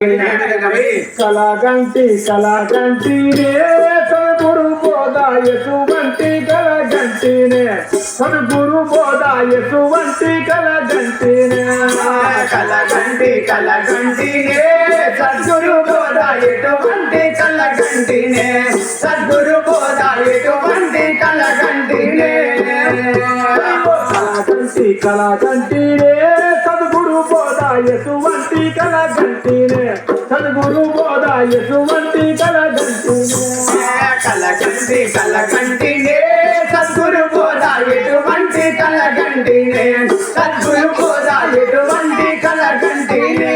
కళగంటి కళగంటినే సద్గురు బోధ ఎటువంటి కళగంటినే సద్గురు బోధ ఎటువంటి కళగంటినే కళగంటి కళగంటినే సద్గురు బోధ ఎటువంటి కళగంటినే సద్గురు బోధ ఎటువంటి కళగంటినే కళగంటి కళగంటినే సద్గురు బోధ ఎటువంటి కళగంటినే సద్గురు బోధ ఎటువంటి కళగంటినే కళగంటి కళగంటినే సద్గురు బోధ ఎటువంటి కళగంటినే సద్గురు బోధ ఎటువంటి కళగంటినే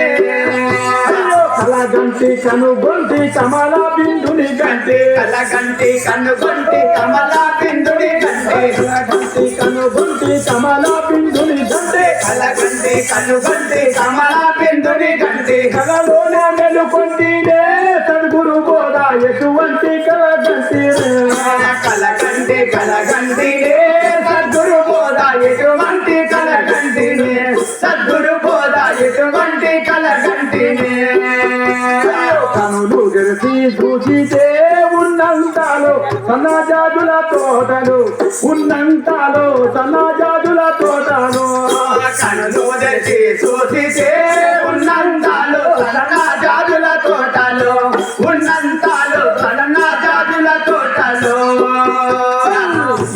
కళగంటి కనుగొంటి కమల బిందుని గంటే కళగంటి కనుగొంటి కమల బిందుని గంటే కళగంటి కనుగొంటి కమల బిందుని గంటే కళగంటి కనుగొంటి కమల బిందుని గంటే కళలోనే మెలుకొంటినే సద్గురు బోధ ఎటువంటి కళగంటినే కళగంటి కళగంటినే సద్గురు బోధ ఎటువంటి కళగంటినే సద్గురు బోధ ఎటువంటి కళగంటినే కనులు తెరిచి చూసితే ఉన్నంతలో సన్నజాజుల తోటలు ఉన్నంతలో సన్నజాజుల తోటలు కనులు తెరిచి చూసితే ఉన్నంతలో సన్నజాజుల తోటలు ఉన్నంతలో సన్నజాజుల తోటలు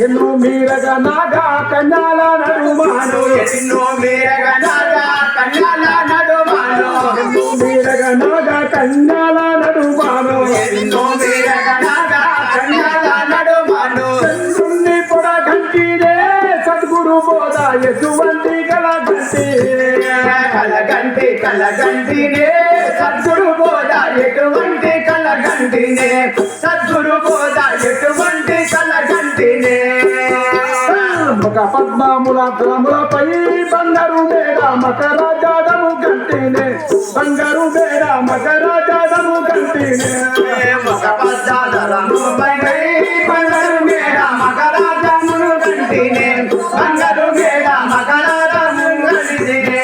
ఎన్నో మీరగా నాగా కన్యాల నడుమాను ఎన్నో మీరగా నాగా కన్యాల నడుమాను ఎన్నో మీరగా నాగా కన్యాల నడుమాను ఎన్నో మీరగా నాగా కన్యాల నడుమాను చంద్రుణ్ణి పొడగంటినే సద్గురు బోధ ఎటువంటి కళగంటి కళగంటి కళగంటినే సద్గురు బోధ ఎటువంటి కళగంటినే సద్గురు బోధ ఎటువంటి కళగంటినే ఒక పద్మముల తలములపై బంగారు మేడ మకర జాడము గంటినే బంగారు మేడ మకర జాడము గంటినే ఒక పద్దాదరము పై బంగారు మేడ మకరాజమును గంటినే బంగారు మేడ మకరాజమును గంటినే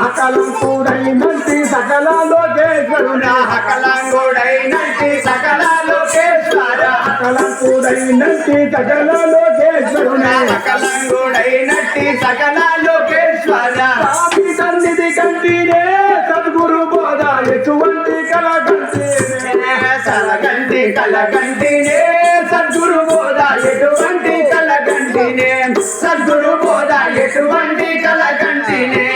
హకలం కూడైనంటి సకల లోకేశ్వరుడ హకలంగుడైనంటి సకల లోకేశ్వర హకలం కూడైనంటి సకల లోకేశ్వరుడ హకలంగుడైనట్టి సకల లోకేశ్వర స్వామి సన్నిధి కంటినే సద్గురు బోధ ఎటువంటి కళగంటినే కళగంటి కళగంటినే సద్గురు బోధ ఎటువంటి కళగంటినే సద్గురు బోధ ఎటువంటి కళగంటినే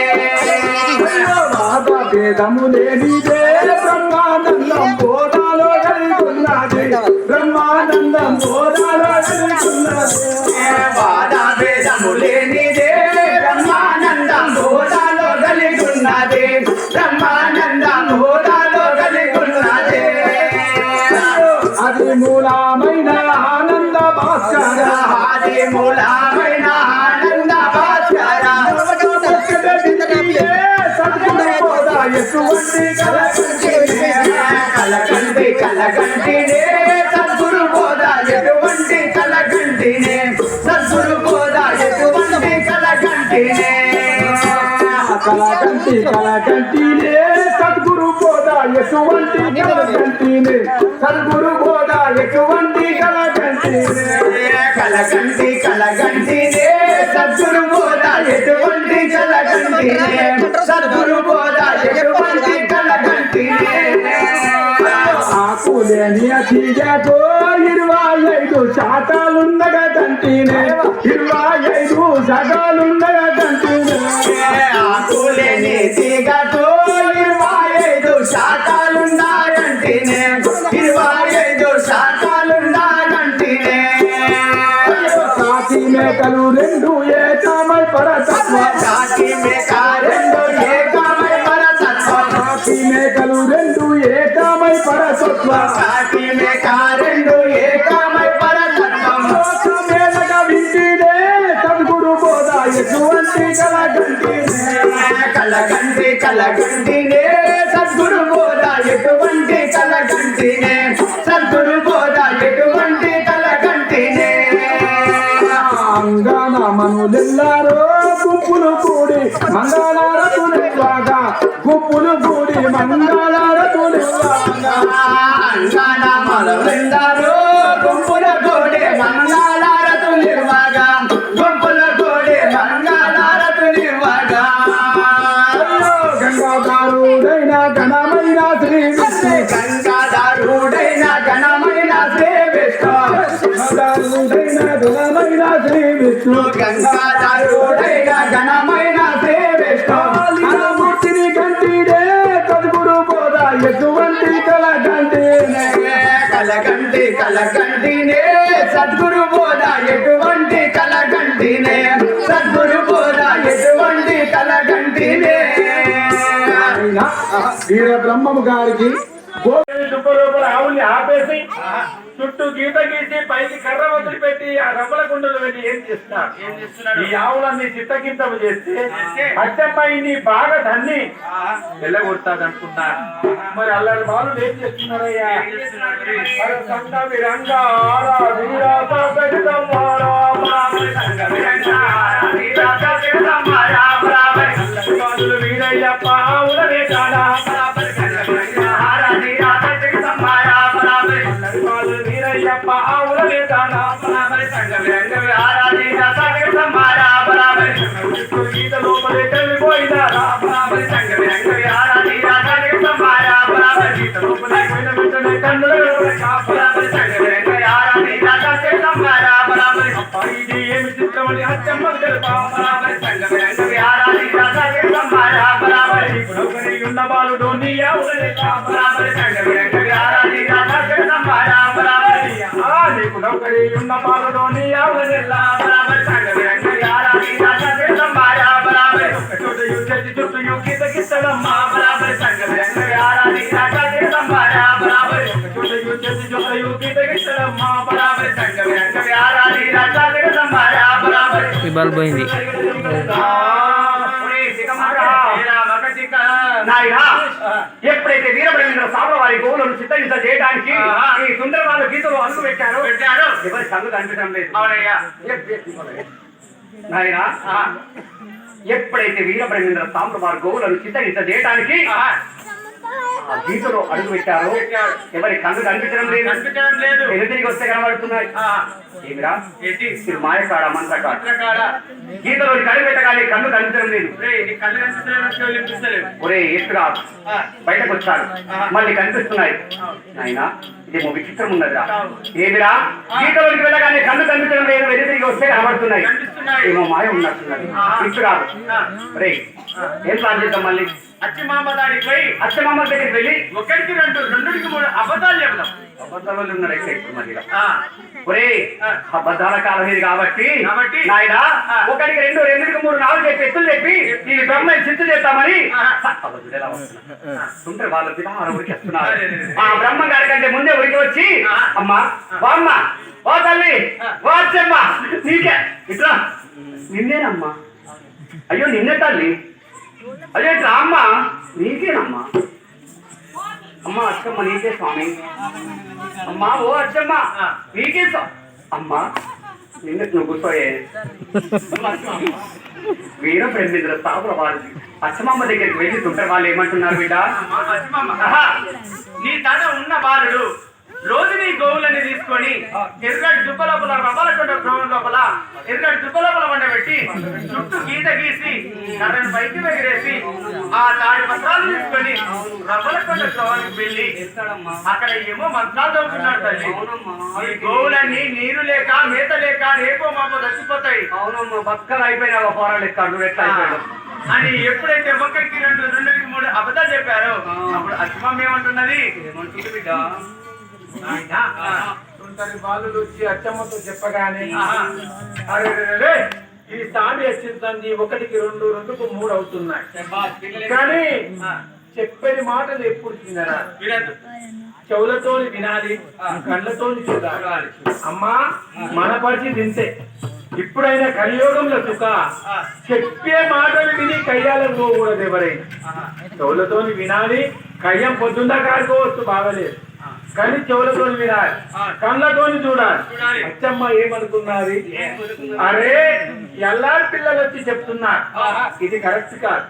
భేదము లేనిదే బ్రహ్మానందం బోధాలో కలిగున్నది బ్రహ్మానందం బోధాలో కలిగున్నది వాద భేదము లేనిదే బ్రహ్మానందం బోధాలో కలిగున్నది బ్రహ్మానందం బోధాలో కలిగున్నది అది మూలమైన ఆనంద భాస్కర ఆది మూలమైన ఆనంద భాస్కర ఎటువంటి కళగంటి కళగంటినే సద్గురు బోధ ఎటువంటి కళగంటినే సద్గురు బోధ ఎటువంటి కళగంటినే కళగంటి కళగంటినే సద్గురు బోధ ఎటువంటి కళగంటినే సద్గురు బోధ ఎటువంటి కళగంటినే కళగంటి కళగంటినే సద్గురు బోధ ఎటువంటి కళగంటినే సద్గురు బోధ ఎటువంటి కళగంటినే ఆకులేని అతిగతో 25 శాతాలుండగా తంటినే 25 శాతాలుండగా తంటినే ఆకులేని తీగతో 25 శాతాలున్నాయంటినే 25 శాతాలున్నాయంటినే కాకి మేకలు రెండు ఏకమై పరతత్వ కాకి మేక రెండు ఏకమై పరతత్వ కాకి మేకలు రెండు ఏకమై పరతత్వ కాకి మేక రెండు ఏకమై పరతత్వం మేలగా వింటినే సద్గురు బోధ ఎటువంటి కళగంటినే కళగంటి కళగంటినే సద్గురు బోధ ఎటువంటి కళగంటినే సద్గురు బోధ ఎటువంటి కళగంటినే అంగన మనులెల్లారో గుంపులు కూడి మంగళారతులెల్లాగా గుంపులు కూడి మంగళారతులు అంగాన మొదలెందారు గుంపుల గోడే మంగళారతులివ్వగా గుంపుల గోడే మంగళారతులివ్వగా గంగాధారుడైన ఘనమైన శ్రీ విష్ణు గంగాధారుడైన ఘనమైన శ్రీ విష్ణు గంగాధారుడైన ఘనమైన శ్రీ విష్ణు గంగాధారుడైన ఘనమైన శ్రీ విష్ణు మూర్తిని కంటిడే సద్గురు బోధ ఎటువంటి కలగంటినే కలగంటినే సద్గురు బోధ ఎటువంటి కలగంటినే సద్గురు బోధ ఎటువంటి కలగంటినే వీర బ్రహ్మము గారికి దుప్ప లోపల ఆవుల్ని ఆపేసి చుట్టూ గీత గీసి పైకి కర్ర వదిలిపెట్టి ఆ రబ్బల కుండలు వెళ్ళి ఏం చేస్తున్నారు? ఈ ఆవులన్నీ చిత్తగింతము చేస్తే అచ్చమ్మాయిని బాగా తన్ని వెళ్ళగొడతాది అనుకున్నా. మరి అల్లరి బాలు ఏం చేస్తున్నారయ్యా? వీరయ్యప్ప ఆవులనే కాడా వీరయ్యప్ప ఆవులనే కాడా గీత లోపలే కలిగిపోయినారా గీత లోపలే పోయిన వెంటనే కన్నులు ఇది ఏమి చిత్రమని అచ్చమ్మకు తెలుపా ఉన్న బాలుడు నీ ఆవులనే నీకు నౌకరి ఉన్న బాలుడు నీ ఆవులనే చుట్టూ గీత గిస్తడమ్మా బల్బ్ పోయింది. ఎప్పుడైతే వీరబ్రహ్మేంద్ర స్వామి వారి గోవులను చిత్తగించ చేయడానికి ఈ సుందరమాల గీతలు అడుగు పెట్టారు ఎవరి కళ్ళు కనిపించడం లేదు. నాయనా ఎప్పుడైతే వీరబ్రహ్మేంద్ర స్వామి వారి గోవులను చిత్తగించ చేయడానికి గీతలో అడుగు పెట్టారు ఎవరి కళ్ళు కనిపించడం లేదు. తిరిగి వస్తే కనబడుతున్నాయి. ఏమిరా మీరు మాయకాడ మంత్రకాడ గీతలో కళ్ళు పెట్టగానే కళ్ళు కనిపించడం లేదు. ఒరే ఎత్తుగా బయటకు వచ్చాడు మళ్ళీ కనిపిస్తున్నాయి. నాయనా ఇదేమో విచిత్రం ఉన్నదిరా. ఏమిరా గీతలోకి వెళ్ళగానే కళ్ళు కనిపించడం లేదు. తిరిగి వస్తే కనబడుతున్నాయి. ఏమో మాయ ఉన్నట్టున్నది. ఇస్తుగా రే ఏం ప్లాన్ చేద్దాం? మళ్ళీ అచ్చమామ దగ్గరికి వెళ్ళి ఒకరికి రెండుకి మూడు అబద్ధాలు చెప్తాం. అబద్ధాలు ఉన్నారైతే ఇప్పుడు మళ్ళీ ఒరే అబద్ధాల కాలం ఇది కాబట్టి నాయనా ఒకరికి రెండుకి మూడు నాలుగు చెప్పి ఎత్తులు చెప్పి ఈ బ్రహ్మని చిత్తు చేస్తామని ఎలా వస్తున్నారు వాళ్ళ పిల్లలు ఉరికి వస్తున్నారు. ఆ బ్రహ్మ గారి కంటే ముందే ఉరికి వచ్చి అమ్మా బామ్మ ఓ తల్లి ఓ అచ్చమ్మ నీకే ఇట్లా నిన్నేనమ్మా. అయ్యో నిన్నే తల్లి. అయ్యో ఇట్లా అమ్మ నీకేనమ్మా. అమ్మ అచ్చమ్మ నీకే స్వామి. అమ్మా ఓ అచ్చమ్మ నీకే అమ్మా నిన్న నువ్వు కూర్చోయే. వీరబ్రహ్మేంద్ర స్థాపుల వారి అచ్చమ్మ దగ్గరికి వెళ్ళి తుంటారు. వాళ్ళు ఏమంటున్నారు బిడ్డ? నీ తాత ఉన్న బాలుడు రోజు నీ గోవులని తీసుకొని ఎర్రటి దుబ్బ లోపల రవ్వలకొండ గ్రౌండ్ లోపల ఎర్రటి దుబ్బ లోపల వండబెట్టి చుట్టూ గీత గీసి కర్రను పైకి ఎగిరేసి ఆ తాడి పత్రాలు తీసుకొని రవ్వలకొండ గ్రౌండ్కి వెళ్ళి అక్కడ ఏమో మంత్రాలు చదువుతున్నాడు తల్లి. ఈ గోవులన్నీ నీరు లేక మేత లేక రేపో మాపో చచ్చిపోతాయి. అవునమ్మా బక్కలు అయిపోయినా పోరాలు ఎత్తాడు ఎట్లా అయిపోయాడు అని ఎప్పుడైతే ఒకరికి రెండుకి మూడు అబద్ధాలు చెప్పారో అప్పుడు అచ్చమ్మ ఏమంటున్నది? ఏమంటుంది బిడ్డ? బాలు వచ్చి అచ్చమ్మతో చెప్పగానే అరే ఈ సామి వచ్చింది ఒకటికి రెండుకు మూడు అవుతున్నాయి. కానీ చెప్పేది మాటలు ఎప్పుడు తినరా? చెవులతో వినాలి, కళ్ళతోని చూడాలి. అమ్మా మన పరిస్థితి ఇంతే. ఇప్పుడైనా కలియోగంలో సుఖ చెప్పే మాటలు విని కయ్యాలను పోకూడదు. ఎవరైనా చెవులతో వినాలి. కయ్యం పొద్దుందా కాడుకోవచ్చు బాగలేదు, కానీ చెవులతో వినాలి, కళ్ళతోని చూడాలి. అచ్చమ్మ ఏమనుకున్నది? అరే ఎల్లారి పిల్లలు వచ్చి చెప్తున్నారు ఇది కరెక్ట్ కాదు.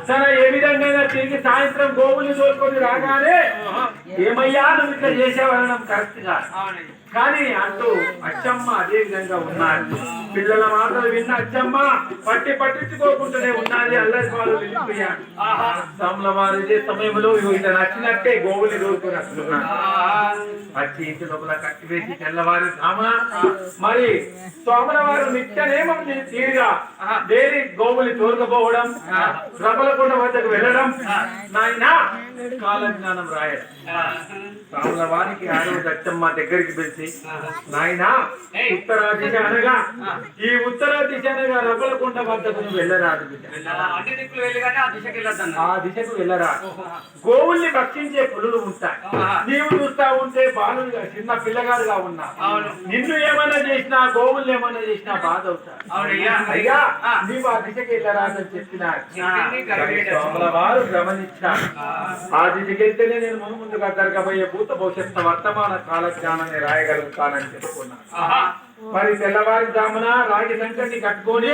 సరే ఏ విధంగా తిరిగి సాయంత్రం గోవులు తోలుకొని రాగానే ఏమయ్యా నువ్వు ఇట్లా చేసేవాళ్ళం కరెక్ట్ గా కానీ అంటూ అచ్చమ్మ అదే విధంగా ఉన్నారు. పిల్లల మాటలు విన్న అచ్చమ్మ పట్టించుకోకుండానే ఉన్నది. అల్లరి వాళ్ళు వెళ్ళిపోయాడు. సాముల వారు ఇదే సమయంలో ఇట నచ్చినట్టే గోవులు దోరుకొని వస్తున్నారు. వచ్చి ఇంటి లోపల కట్టి వేసి తెల్లవారు సామున మరి సోమల వారు నిత్యనేమం తీరుగా దేని గోవులు తోలుకపోవడం, రమలకొండ వద్దకు వెళ్ళడం, నాయన కాలజ్ఞానం రాయడం. సాముల వారికి ఆ రోజు అచ్చమ్మ దగ్గరికి పిలిచి నాయనా ఉత్తర దిశ అనగా ఈ ఉత్తర దిశ అనగా రమలకొండ వద్దకు వెళ్ళరాదు. ఆ దిశకు వెళ్ళరాదు. గోవుల్ని భక్షించే పులులు ఉంటాయి. నీవు చూస్తా ఉంటే బాలుగా చిన్న పిల్లగాడుగా ఉన్నా నిన్ను ఏమైనా చేసినా గోవుల్ని ఏమైనా చేసినా బాధ అవుతారు. అయ్యా నీవు ఆ దిశకి వెళ్ళరాదని చెప్పినారు. వారు గమనించారు. ఆ దిశకి వెళ్తేనే నేను ముందుగా జరగబోయే భూత భవిష్యత్తు వర్తమాన కాల జ్ఞానాన్ని రాయగలుగుతానని చెప్పుకున్నాను. మరి తెల్లవారి జామున రాగి సంకటి కట్టుకొని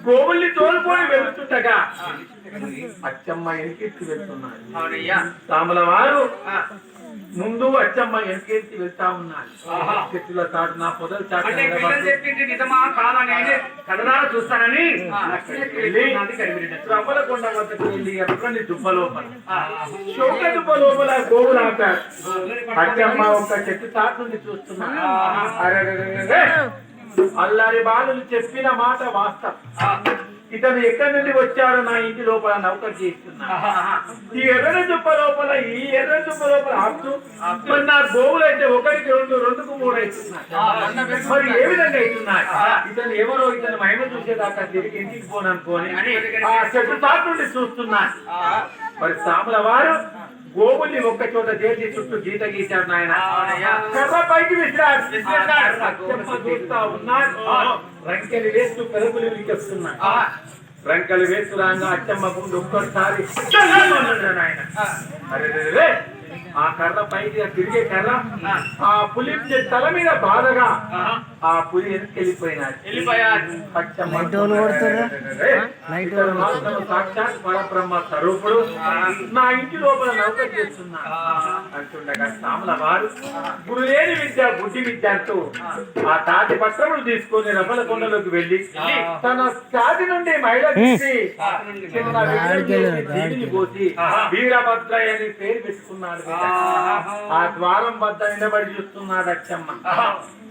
గోవుల్ని తోలుకొని వెళ్తుండగా అచ్చమ్మ ఎనికెత్తి వెళ్తున్నాడు. సాముల వారు ముందు అచ్చమ్మ ఎనికెత్తి వెళ్తా ఉన్నారు. చెట్టుల చాటున పొదల చాటున చూస్తానని రమలకొండ వద్దకు వెళ్ళి ఎక్కడి దుబ్బ లోపల శోక దుబ్బ లోపల గోవులు ఆపారు. అచ్చమ్మ ఒక చెట్టు చాటు నుండి చూస్తున్నారు. అల్లారి బాలులు చెప్పిన మాట వాస్తవం. ఇతను ఎక్కడి నుండి వచ్చాడో నా ఇంటి లోపల నౌకర్ చేస్తున్నా. ఈ ఎర్ర దుప్ప లోపల ఆపుతూ మరి నా గోవులు అయితే ఒకరికి రెండుకు మూడు అవుతున్నాయి. మరి ఏ విధంగా అవుతున్నాయి? ఇతను ఎవరో ఇతను మహిమ చూసేదాకా తిరిగి ఇంటికి పోననుకోని ఆ చెట్టు చాటు నుండి చూస్తున్నాను. మరి సాముల వారు గోవుల్ని ఒక్క చోట చేసి చుట్టూ గీత గీశారు. నాయన కర్ర పైకి విసిరాడు. చూస్తా ఉన్నారు. రంకెలు వేస్తూ పెరుగులు వినిపిస్తున్నారు. రంకెలు వేస్తూ రాగా అచ్చమ్మ ముందు ఒక్కసారి నాయన అరే ఆ కర్ర పైకి తిరిగే కర్ర ఆ పులి తల మీద బాధగా ఆ పులి వెళ్ళిపోయినాడు. సాక్షాత్ పరబ్రహ్మ స్వరూపుడు నా ఇంటి లోపల నౌక చేస్తున్నా అంటుండగా సాముల వారు గురులేని విద్య బుద్ధి విద్య అంటూ ఆ తాటి పత్రములు తీసుకొని రమలకొండలోకి వెళ్లి తన ఛాతి నుండి మైల తీసి దీనిని పోసి వీరభద్రయ్య అని పేరు పెట్టుకున్నాడు. ఆ ద్వారం వద్ద నిలబడి చూస్తున్నాడు అచ్చమ్మ.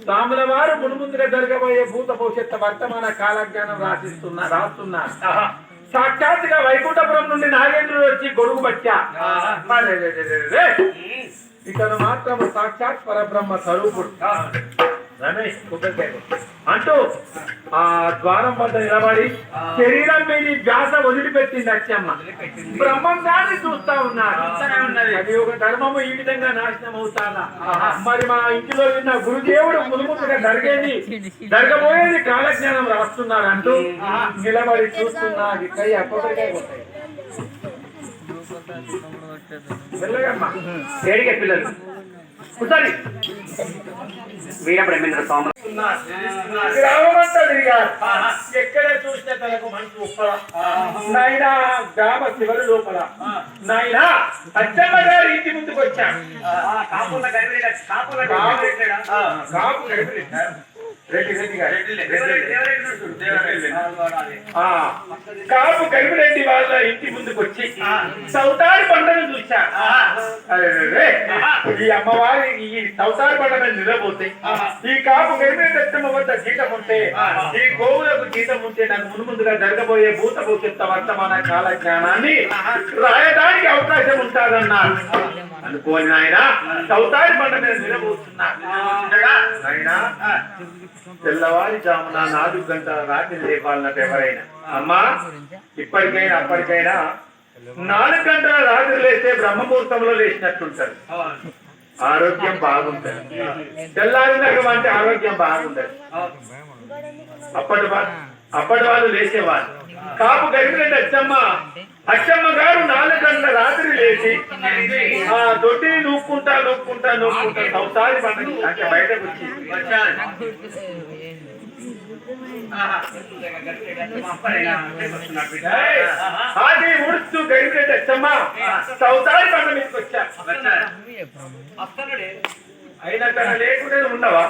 సాముల వారు మునుముందుగా జరగబోయే భూత భవిష్యత్తు వర్తమాన కాలజ్ఞానం రాస్తున్నారు. సాక్షాత్తుగా వైకుంఠపురం నుండి నాగేంద్రుడు వచ్చి గొడుగు పట్టా. ఇతను మాత్రం సాక్షాత్ పరబ్రహ్మ స్వరూపుడు రమేష్ అంటూ ఆ ద్వారం వద్ద నిలబడి శరీరం మీద వ్యాస వదిలిపెట్టింది అచ్చమ్మ. బ్రహ్మం దాన్ని చూస్తా ఉన్నారు. అది ఒక ధర్మము ఈ విధంగా నాశనం అవుతాదా? మరి మా ఇంటిలో ఉన్న గురుదేవుడు మునుముగా జరగబోయేది కాలజ్ఞానం రాస్తున్నారు అంటూ నిలబడి చూస్తున్నారు. కై అప్పటికే పోతాయి ఏడిగే పిల్లలు కూర్చోండి. వీరబ్రహ్మేంద్ర స్వామి గ్రామమంతా తిరిగారు. ఎక్కడ చూస్తే తనకు మంచి ఉప్పల నాయన గ్రామ చివరి లోపల నాయన అచ్చమ్మ గారు ఇంటి ముందుకు వచ్చాడు. కాపు కరిమిరెడ్డి వాళ్ళ ఇంటి ముందుకు వచ్చి సౌతారి పంటను చూశారు. ఈ అమ్మవారి ఈ సౌతారి పంటను నిలబోతే ఈ కాపు కరిమిరెడ్డి అచ్చమ్మ వద్ద జీతం ఉంటే ఈ గోవులకు జీతం ఉంటే నాకు మునుముందుగా జరగబోయే భూత భవిష్యత్తు వర్తమాన కాల జ్ఞానాన్ని రాయడానికి అవకాశం ఉంటాదన్నారు. అనుకోని ఆయన సౌతారి పంట మీద నిలబోతున్నా. తెల్లవారి జామున 4 గంటల రాత్రి లేపాలన్నట్టు ఎవరైనా అమ్మా ఇప్పటికైనా అప్పటికైనా 4 గంటల రాత్రి లేస్తే బ్రహ్మముహూర్తంలో లేచినట్టుంటారు. ఆరోగ్యం బాగుంటది. తెల్లారినగం అంటే ఆరోగ్యం బాగుంటది. అప్పటి వాళ్ళు లేచేవారు. కాపు కరిమిరెడ్డి అచ్చమ్మ గారు 4 గంటల రాత్రి లేచి ఆ దొడ్డిని నూక్కుంటా సంసారి పండుగ అంటే బయటకు వచ్చి అది ఊడుస్తూ గడిపే తెచ్చమ్మా చౌతారి పంట మీదకి వచ్చా అయినా కన్నా లేకుండా ఉండవా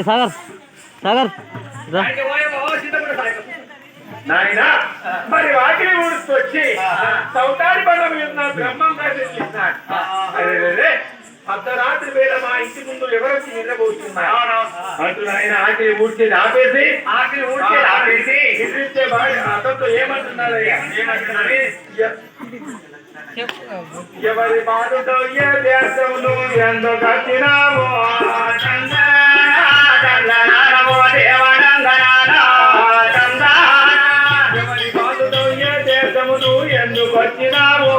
సాగర్ సాగర్ నాయనా మరి వాకిలి ఊడుస్తూ వచ్చి చౌతారి పంట మీద బ్రహ్మం కాసేసినాడు అర్ధరాత్రి వేళ మా ఇంటి ముందు ఎవరొచ్చి నిద్రపోతున్నారు అంటూ ఆయన ఆకిలి ఊడ్చేది ఆపేసి ఎదిరిచ్చే అతనితో ఏమంటున్నారయ్యా ఎవరి మాటతో ఏ దేశంలో ఎంతో కట్టినామో ఎవరి మాటతో ఏ దేశమును ఎందుకు వచ్చినామో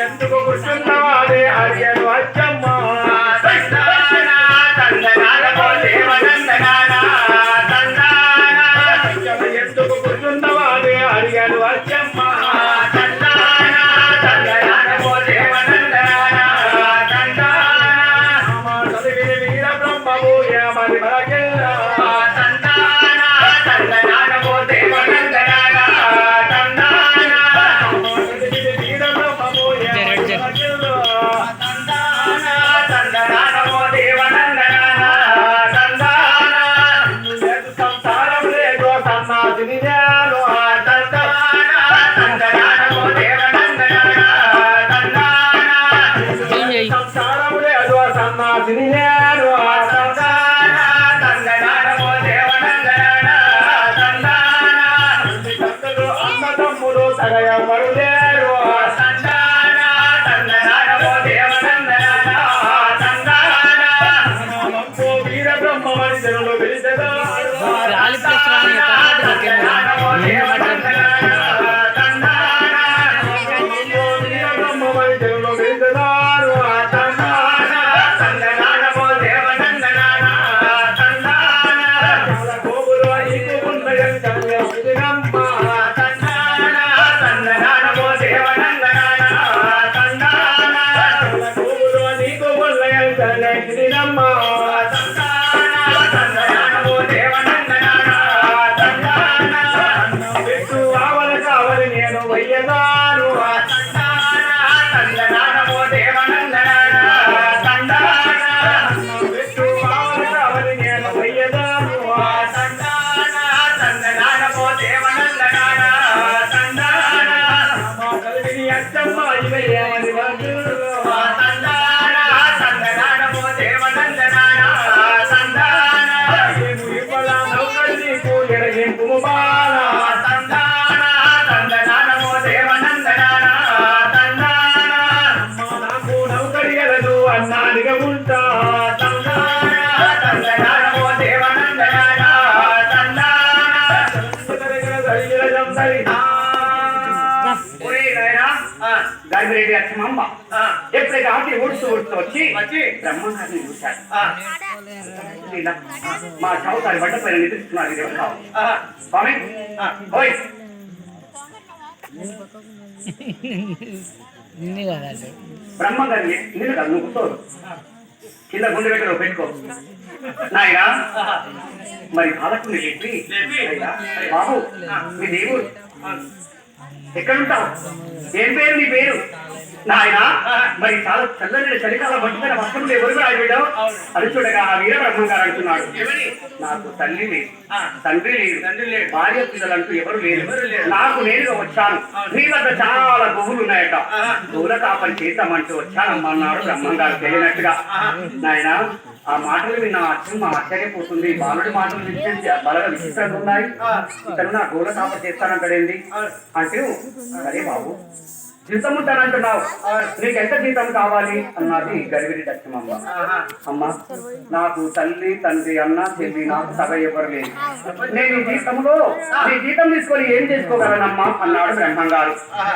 ఎందుకు కూర్చున్నవాడే హరియను అచ్చమ్మ ఎందుకు కూర్చున్నవాడే హరియను అచ్చమ్మ వీర బ్రహ్మము ఏమని మనకెల్లా అన్నదమ్ములు తగయవరు లేరు వీర బ్రహ్మ మనిషులు పిలిచగా కావాలి నేను వయ్యదాను కావాలి నేను వయ్యదాను అచ్చమ్మ ఇవయ్యమని నౌకడిగలదు అన్నానిగా ఉంటా గాయత్రి అచ్చమ్మ ఎప్పుడైతే ఆకి ఊడుస్తూ వచ్చి బ్రహ్మంగారిని చూశాడు. మా చౌతారి బట్ట పైన నిద్రిస్తున్నారు ఇది ఎవరు స్వామి ఓయ్ బ్రహ్మంగారిని నీళ్ళు కాదు నువ్వు కూర్చోదు కింద గుండె దగ్గర పెట్టుకో నాయనా మరి బాలకుని చెప్పి బాబు మీ దేవుడు ఎక్కడుంటావు ఏం పేరు నీ పేరు నాయన మరి చాలా చల్లని చలికాలం పట్టుకున్న వర్షంలో ఎవరు ఆగిపోయావు అది చూడగా ఆ వీర బ్రహ్మంగారు అంటున్నాడు నాకు తల్లి లేదు తండ్రి లేదు భార్య పిల్లలు అంటూ ఎవరు లేరు నాకు నేరుగా వచ్చాను మీ వద్ద చాలా గుహులు ఉన్నాయట దూర కాపని చేద్దామంటూ వచ్చానమ్మన్నాడు బ్రహ్మంగారు తెలియనట్టుగా నాయన ఆ మాటలు విన్న అచ్చమ్మ ఆశ్చర్యపోతుంది బాలుడి మాటలు బలగా విచిత్రంగా ఉన్నాయి ఇతను నా గోడ కాప చేస్తానంటాడేంది అంటూ సరే బాబు జీతం ఉంటానంటున్నావు, నీకు ఎంత జీతం కావాలి అన్నది గడివిడి లక్ష్మమ్మ. అమ్మ, నాకు తల్లి తండ్రి అన్న చెల్లి నాకు సభ ఎవరు లేదు. నేను ఈ జీతంలో నీ జీతం తీసుకొని ఏం చేసుకోగలనమ్మా అన్నాడు బ్రహ్మంగారు.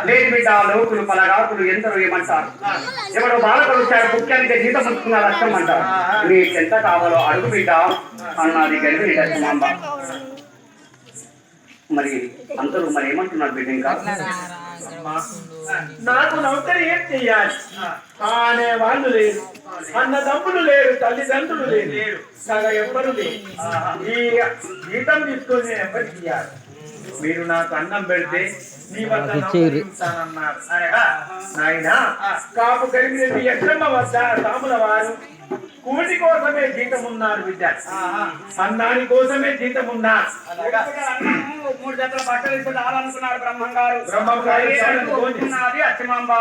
లేదు బిడ్డ, లోకులు పలగాకులు ఎందరో ఏమంటారు, ఎవడో బాలకులు వచ్చారు ముఖ్యానికి జీతం ఉంచుకున్న లక్ష్యం అంటారు. నీకు ఎంత కావాలో అడుగు బిడ్డ అన్నది గడివిడి లక్ష్మమ్మ. మరి అందరూ మరి ఏమంటున్నారు బిడ్డ? ఇంకా నాకు నౌకరి ఏం చెయ్యాలి అనే వాళ్ళు లేరు, అన్నదమ్ములు లేరు, తల్లిదండ్రులు లేరు, సగ ఎవ్వరు లేరు. ఈ జీతం తీసుకొని నేను ఎవరికి ఇయ్యాలి? మీరు నాకు అన్నం పెడితే నీ వద్ద నౌకరిస్తానన్నారు. నాయనా, కాపు కలిగిన ఎక్కడమ్మ వద్ద రాముల వారు కూటి కోసమే జీతం ఉన్నారు బిడ్డ, అన్నాని కోసమే జీతం ఉన్నారు. 3 జతల బట్టలు ఇస్తే ఆలనుకున్నాడు బ్రహ్మంగారు. అచ్చమాంబ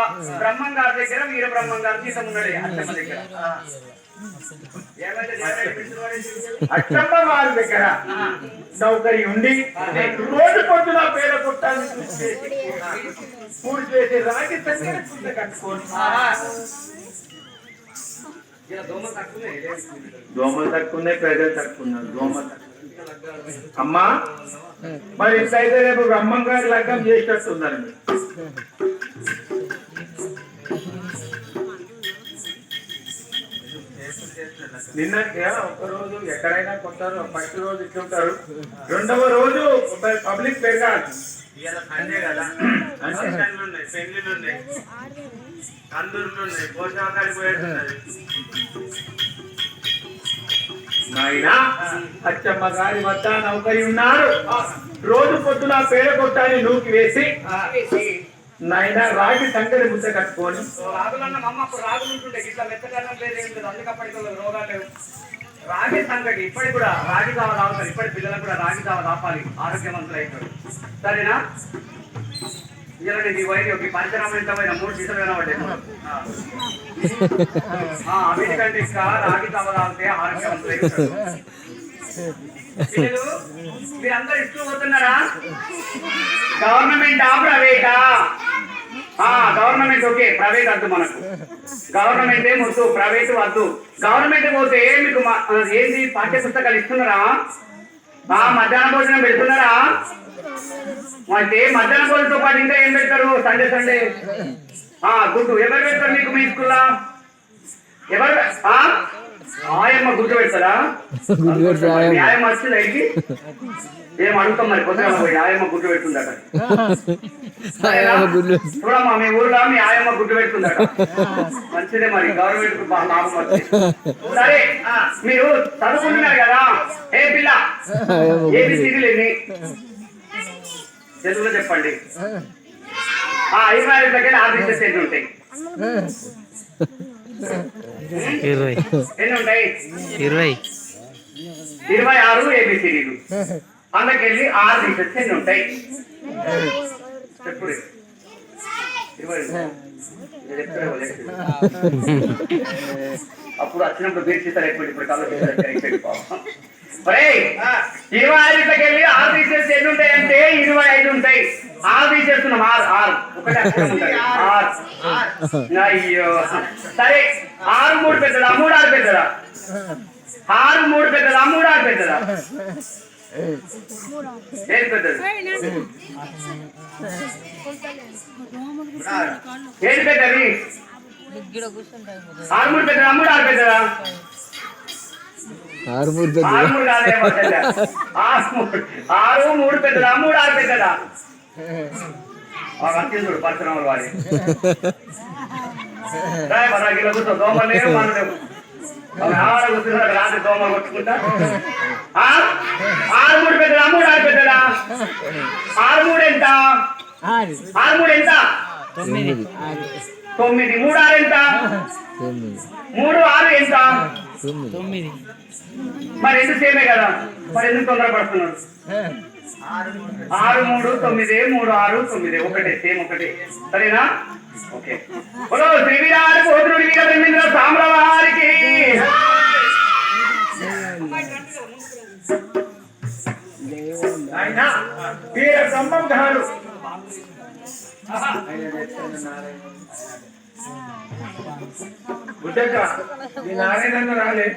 బ్రహ్మంగారి దగ్గర వీర బ్రహ్మంగారు జీతం ఉన్నాడు. అచ్చమ్మ దగ్గర అచ్చమ్మ వారి దగ్గర నౌకరి ఉండి రోజు పొద్దున పేద కొట్టాన్ని పూర్తి చేసి రాగి సంఖ్య కట్టుకోండి. దోమలు తక్కువన్నాయి, ప్రజలు తక్కువన్నారు. దోమలు అమ్మా, మరి ఇంతైతే రేపు బ్రహ్మంగారి లగ్గం చేసేటట్టుందండి. నిన్న ఒకరోజు ఎక్కడైనా కొంటారు, ఫస్ట్ రోజు ఇట్లుంటారు, రెండవ రోజు పబ్లిక్ పెరగాలి. సండే కదా, ఉన్నాయి, పెళ్లిళ్ళు ఉన్నాయి, అందరులు ఉన్నాయి, భోజనాలు పోయేస్తున్నది. నాయనా, అచ్చమ్మ గారి వద్ద నౌకరి ఉన్నారు. రోజు పొద్దున పేడ కొట్టాన్ని నూకి వేసి నాయనా రాగి సంకటి ముద్ద కట్టుకొని రాగులు ఉంటుండే ఇట్లా మెత్తగన్నం లేదు, ఏం లేదు, అందుకప్పటికి రోగాలు లేవు. రాగి సంకటి ఇప్పటికి కూడా రాగి జావ తాగుతారు. ఇప్పటి పిల్లలకు కూడా రాగి జావ తాపాలి, ఆరోగ్యవంతులు అవుతారు. సరేనా? ఇలా నీ వైద్య పంచరామైన 3 సీసాలు కనబడ్డాయి. అన్నిటికంటే ఇంకా రాగి జావ తాగితే ఆరోగ్యవంతులు అవుతారు. మీరందరూ ఇస్తూ పోతున్నారా? గవర్నమెంట్ ప్రైవేటా? గవర్నమెంట్ ఓకే, ప్రైవేట్ వద్దు మనకు. గవర్నమెంట్ వద్దు, ప్రైవేట్ వద్దు. గవర్నమెంట్ పోతే మీకు ఏంటి పాఠ్య పుస్తకాలు ఇస్తున్నారా? మధ్యాహ్న భోజనం పెడుతున్నారా? అంటే మధ్యాహ్న భోజనంతో పాటు ఇంకా ఏం పెడతారు? సండే గుడ్డు ఎవరు పెడతారు మీకు మీ స్కూల్లో? ఎవరు? ఆయమ్మ గుడ్డు పెడతారా? న్యాయం వచ్చింది అయితే ఏం అడుగుతాం మరి. కొత్తగా పోయి ఆయమ్మ గుడ్డు పెడుతుందట. చూడమ్మా, మీ ఊర్లో మీ ఆయమ్మ గుడ్డు పెడుతుందట. మంచిదే, మరి గవర్నమెంట్ కు బాగా లాభం వచ్చింది. సరే, మీరు చదువుకుంటున్నారు కదా, ఏ పిల్ల ABCDలు ఎన్ని తెలుగులో చెప్పండి. 25 దగ్గర ఆర్డర్ ఎన్ని ఉంటాయి? 20 ఎన్ని ఉంటాయి? 26 ABCDలు. అందుకెళ్ళి 6 తీసేస్తే ఎన్ని ఉంటాయి? చెప్పుడు. 20 అప్పుడు వచ్చినప్పుడు బీర్ సీసాలు అయిపోయింది, ఇప్పుడు కళ్ళు సీసాలు అయిపోయింది. 25 వెళ్ళి 6 తీసేస్తే ఎన్ని ఉంటాయంటే 25 ఉంటాయి. 6 తీసేస్తున్నాం, 6 ఒకటే ఉంటాయి. 6 అయ్యో. సరే, 6 3 పెద్దదా, 3 6 పెద్దదా? 6 3 పెద్దదా, 3 6 పెద్దదా? ఏది పెద్దది? ఏది పెద్దది? 6 3 పెద్దదా, 3 6 పెద్దదా? 6 3 పెద్దదా, 3 6 పెద్దదా? చూడు పరశురాములు వాడి గిలో కూర్చో. దోమలు లేవు, మనం లేవు. కూర్చున్నాడు రాత్రి దోమలు కొట్టుకుంటా. 6 3 పెద్దదా, 3 6 పెద్దదా? 6 3 ఎంత? 6 3 ఎంత? 9. 3 6 ఎంత? 3 6 ఎంత? 9. మరి ఎందుకు సేమే కదా, మరి ఎందుకు తొందరపడుతున్నారు? 6 3 9, 3 6 9 ఒకటే, సేమ్ ఒకటే. సరేనా? ఓకే. శ్రీ వీరాడు పోతుడు వీరబ్రహ్మేంద్ర సామ్రాల వారికి వీర బ్రహ్మం గారు బుడ్డక్క నీ నారాయణ రాలే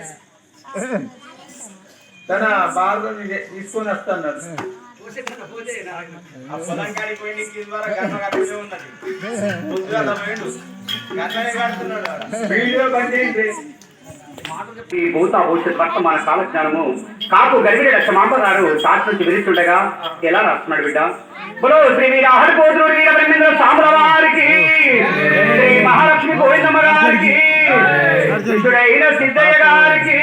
తన బాధ తీసుకొని వస్తున్నాడు. వీడియో బంద్ ఈ భూత భవిష్యత్ వర్తమాన కాలజ్ఞానము కాపు గర్భిణి లక్ష్మాంబరాడు సాక్షి నుంచి విధిస్తుండగా ఎలా రాస్తున్నాడు బిడ్డ? బలో శ్రీ వీర హరిపోతుడు వీర బ్రహ్మేంద్ర సాంబల వారికి, శ్రీ మహాలక్ష్మి గోవిందమ్మ గారికి, శిష్యుడైన సిద్ధయ్య గారికి.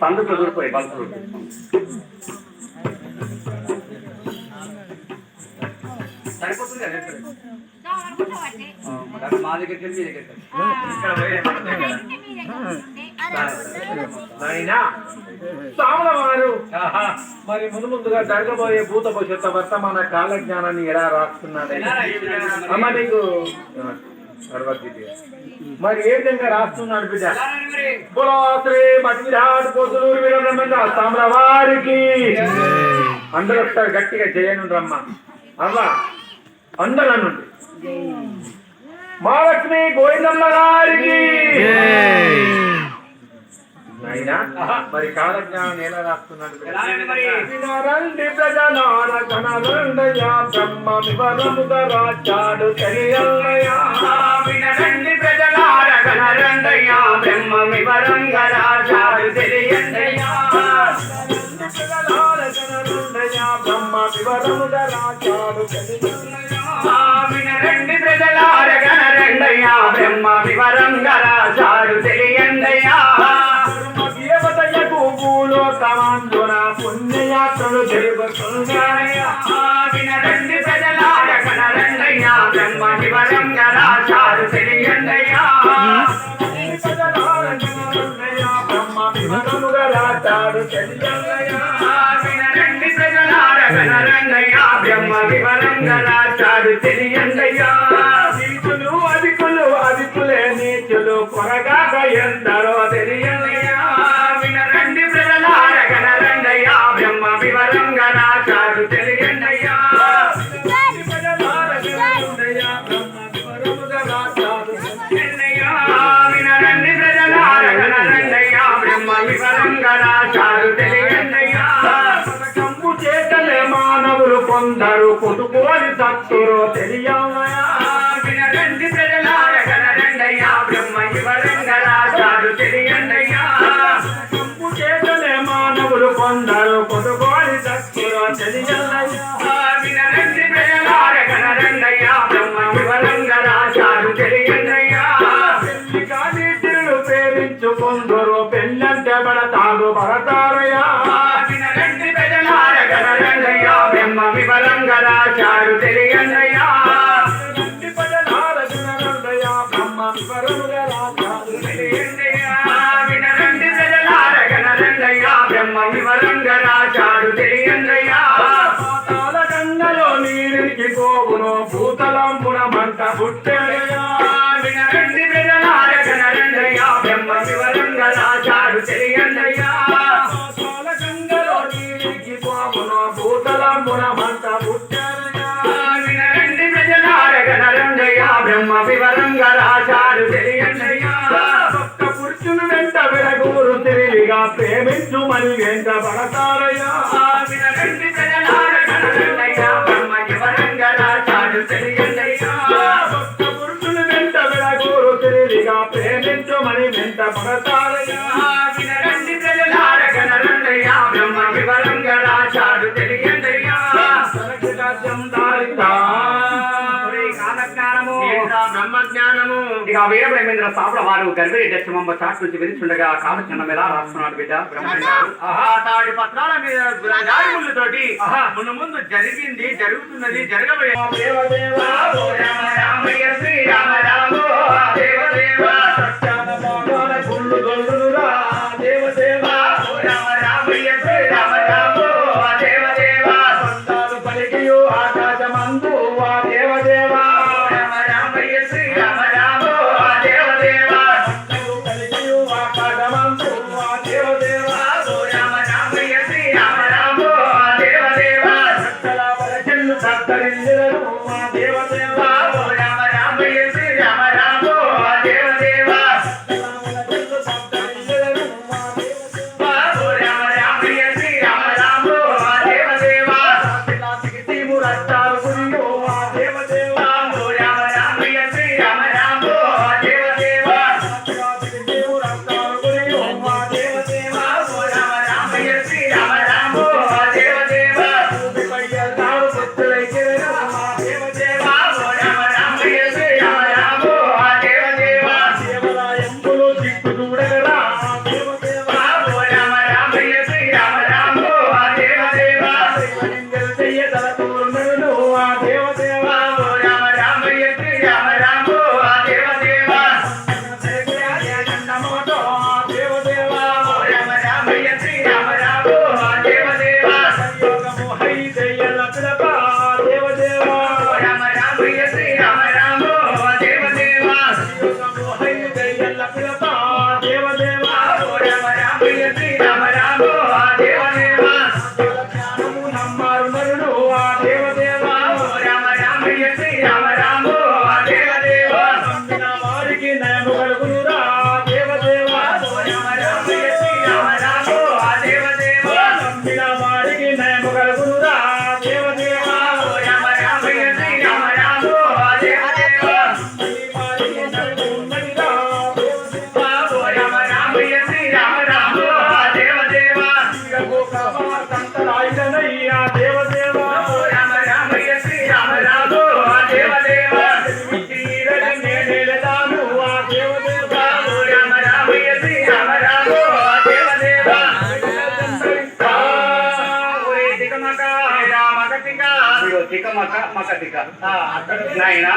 సందు చదువుపోయి బల్సులు సరిపోతుంది కదా మా దగ్గరికి వెళ్ళి మీ దగ్గరికి సాముల వారు మరి ముందుగా జరగబోయే భూత భవిష్యత్తు వర్తమాన కాల జ్ఞానాన్ని ఎలా రాస్తున్నాడు అమ్మ నీకు మరి ఏ విధంగా రాస్తున్నాడు బిడ్డ? శ్రీ మధ్యరాడు పోతులూరు వీర బ్రహ్మేంద్ర సాముల వారికి అందరూ ఒకసారి గట్టిగా చేయను రమ్మ అవ్వ అందరూ నుండి మహాలక్ష్మి గోవిందమ్మ గారికి. మరి కాలజ్ఞానం ఎలా రాస్తున్నాడు? వినరండి ప్రజలార గణరండయా బ్రహ్మ వివరముదరాచాడు తెలియల్లయా. వినరండి ప్రజలార గణరండయా బ్రహ్మ వివరంగరాచాడు తెలియండయా. ప్రజలార గణరండయా బ్రహ్మ వివరముదరాచాడు తెలియల్లయా. వినరండి ప్రజలార గణరండయా బ్రహ్మ వివరంగరాచాడు తెలియండయా. దేవతయ్యకు భూలోకమందున పుణ్యయాత్రలు జరుగుతున్నాయా. వినరండి ప్రజలార గణరండయా బ్రహ్మ వివరంగరాచాడు తెలియండయా. బ్రహ్మ వివరముగరాచాడు తెలియల్లయా. వినరండి ప్రజలార గణరండయా బ్రహ్మ వివరంగరాచాడు తెలియండయా. నీచులు అధికులు అధికులే నీచులు కొరగా ఎందరో తెలియల్లయా. వినరండి ప్రజలార గణరండయా బ్రహ్మ వివరంగరాచాడు తెలియండయా. వినరండి ప్రజలార గణరండయా బ్రహ్మ వివరంగరాచాడు తెలియండయా. కంపు చేతలే మానవులు కొందరు కొట్టుకోని సత్తురో తెలియల్లయా. వినరండి ప్రజలార గణరండయా బ్రహ్మ వివరంగరాచాడు తెలియండయా. కంపు చేతలే మానవులు కొందరు కొట్టుకోని సత్తురో తెలియల్లయా. వినరండి ప్రజలార గణరండయా బ్రహ్మ వివరంగరాచాడు తెలియండయా. పెళ్లి కాని తిరులు ప్రేమించుకుందరు పెళ్ళంటే పడతాడు పడతారయా. వినరండి ప్రజలార గణరండయా బ్రహ్మ వివరంగరాచాడు తెలియండయా. వినరండి ప్రజలార గణరండయా బ్రహ్మ వివరంగరాచాడు తెలియండయా. పాతాళ గంగలో నీరికి గోవును భూతలంపున మంట పుట్టెనయా. వినరండి ప్రజలార గణరండయా బ్రహ్మ వివరంగరాచాడు తెలియండయా. పాతాళ గంగలో నీరికి గోవును భూతలంపున మంట పుట్టెనయా. వినరండి ప్రజలార గణరండయా బ్రహ్మ వివరంగరాచాడు తెలియండయా. భక్త పురుషులు వెంట వెలగూరు తిరిగిగా ప్రేమించుమని వెంట పడతారయ్యా. వినరండి ప్రజలార గణరండయా బ్రహ్మ వివరంగరాచాడు తెలియండయా. భక్త పురుషులు వెంట వెలగూరు తిరిగిగా ప్రేమించుమని వెంట పడతారయ్యా. వినరండి ప్రజలార గణరండయా బ్రహ్మ వివరంగరాచాడు తెలియండయా. రాజ్యం దారితా బ్రహ్మజ్ఞానము. ఇక వీర బ్రహ్మేంద్ర సాపుల వారు గర్భిణి దశమంబ చాటు నుంచి విధిస్తుండగా కాలజ్ఞానం ఎలా రాస్తున్నాడు బిడ్డ? తాడి పత్రాల మీద రాజాములతోటి ముందు జరిగింది జరుగుతున్నది జరగబోయే దేవదేవా రామయ్య శ్రీరామ రామో దేవదేవా సత్యాన బాణాల గుళ్ళు గొల్లురా దేవదేవా రామ రామయ్య శ్రీరామ రామో దేవదేవా సంతాలు పలికియు ఆకాశమందు ఆ దేవదేవా రామ రామయ్య శ్రీరామ రామో దేవదేవా పలికియు ఆకాశమందు ఆ దేవదేవా రామ రామయ్య శ్రీ తరిల్లెదరు మా దేవదేవ రామ రామయ్య శ్రీ రామ రామో దేవదేవ రామ రామయ్య శ్రీ రామ రామో దేవదేవ రక్తాలు గురియో మా దేవదేవ రామ రామయ్య శ్రీ రామ రామో దేవదేవ రక్తాలు గురియో మా దేవదేవ రామ రామయ్య శ్రీ రామ రామో దేవదేవ పయ్యల్లారు భక్తులైకెదరు మా దేవదేవ రామ రామయ్య శ్రీ రామ రామో దేవదేవ దేవరాయంబులు దిక్కు చూడగరా దేవదేవ రామ రామయ్య శ్రీ రామ రామో దేవదేవ చెయ్యదలతూర్ణులు ఆ దేవదేవ రామ రామయ్య శ్రీ రామ రామో దేవదేవ నమోతో దేవదేవ రామ రామయ్య శ్రీ రామ రామో దేవదేవ యోగము హై దయ్యల పిలప దేవదేవ రామ రామయ్య శ్రీ రామ రామో దేవదేవ యోగము హై దయ్యల పిలప దేవదేవ రామ రామయ్య శ్రీ రామ రామో దేవదేవ జ్ఞానము నమ్మారు నరుడు ఆ దేవదేవ రామ రామయ్య శ్రీ రామ రామో దేవదేవ నమ్మిన వారికి నయము కలుగునురా దేవదేవ రామ రామయ్య శ్రీ రామ రామో దేవదేవ నమ్మిన వారికి నయము కలుగునురా దేవదేవ రామ రామయ్య శ్రీ రామ రామో దేవదేవ వారికి నలుగు ఉన్నదిరా రామ రామయ్య శ్రీ రామ రామో దేవదేవ సంతరాయుడనయ్యా దేవదేవ రామ రామయ్య శ్రీ రామ రామో దేవదేవ నేనేలదాను ఆ దేవదేవ రామ రామయ్య శ్రీ రామ రామో దేవదేవ ఒరే తికమక రామక తిక ఇదిగో తిక మక మక తిక నాయనా